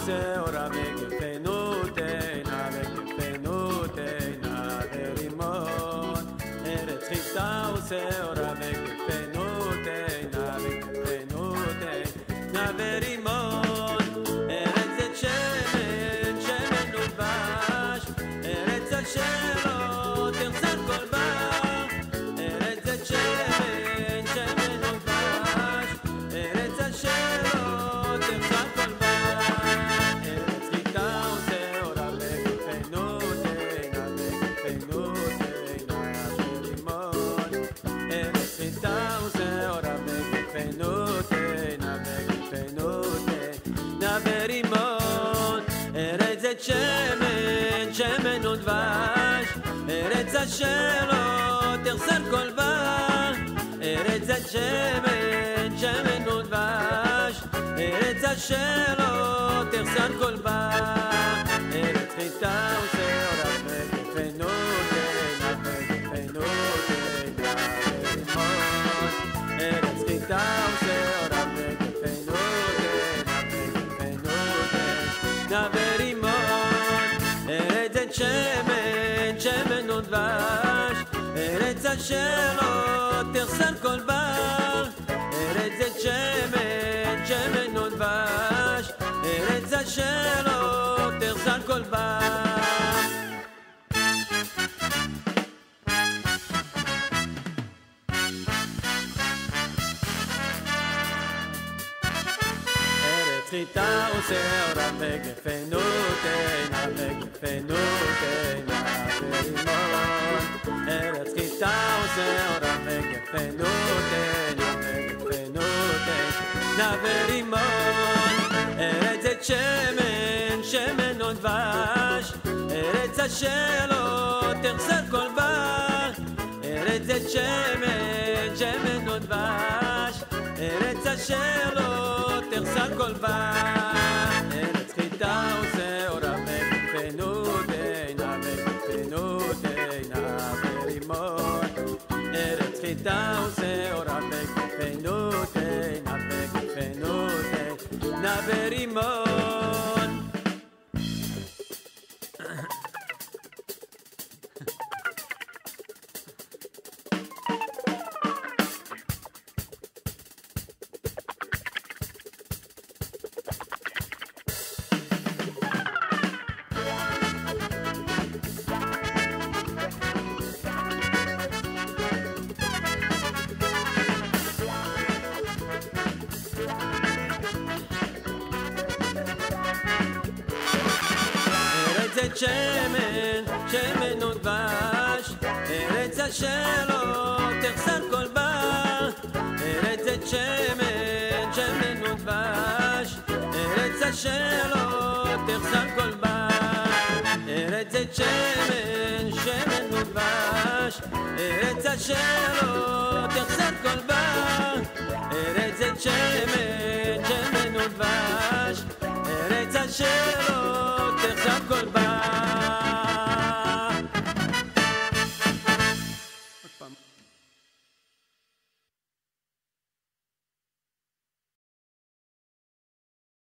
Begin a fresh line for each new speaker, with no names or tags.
se ora vecchio penute na verimon eretz chita se ora vecchio penute na verimon eretz shemen udvash eretz shelo tirzat kol bar eretz shemen udvash eretz shelo tirzat kol bar שמן ודבש ארץ אשר לא תחסר כל בר ארץ שמן ודבש ארץ אשר לא תחסר כל בר ארץ חיטה ושעורה וגפנות ארץ חיטה ושעורה וגפנות שמן ודבש ארץ אשר לא תחסר כל בר ארץ שמן ודבש ארץ אשר לא תחסר כל בר חיטה ושעורה וגפנות ורימון ארץ חיטה ושעורה וגפנות ורימון ארץ שמן ודבש ארץ אשר לא תחסר כל בר ארץ שמן ודבש ארץ אשר לא תחסר כל בר ארץ חיטה ושעורה וגפנות ורימון ארץ חיטה ושעורה וגפנות ורימון שמן ודבש ארץ אשר לא תחסר כל בר ארץ שמן ודבש ארץ אשר לא תחסר כל בר ארץ שמן ודבש ארץ אשר לא תחסר כל בר ארץ שמן ודבש ארץ אשר לא תחסר כל בר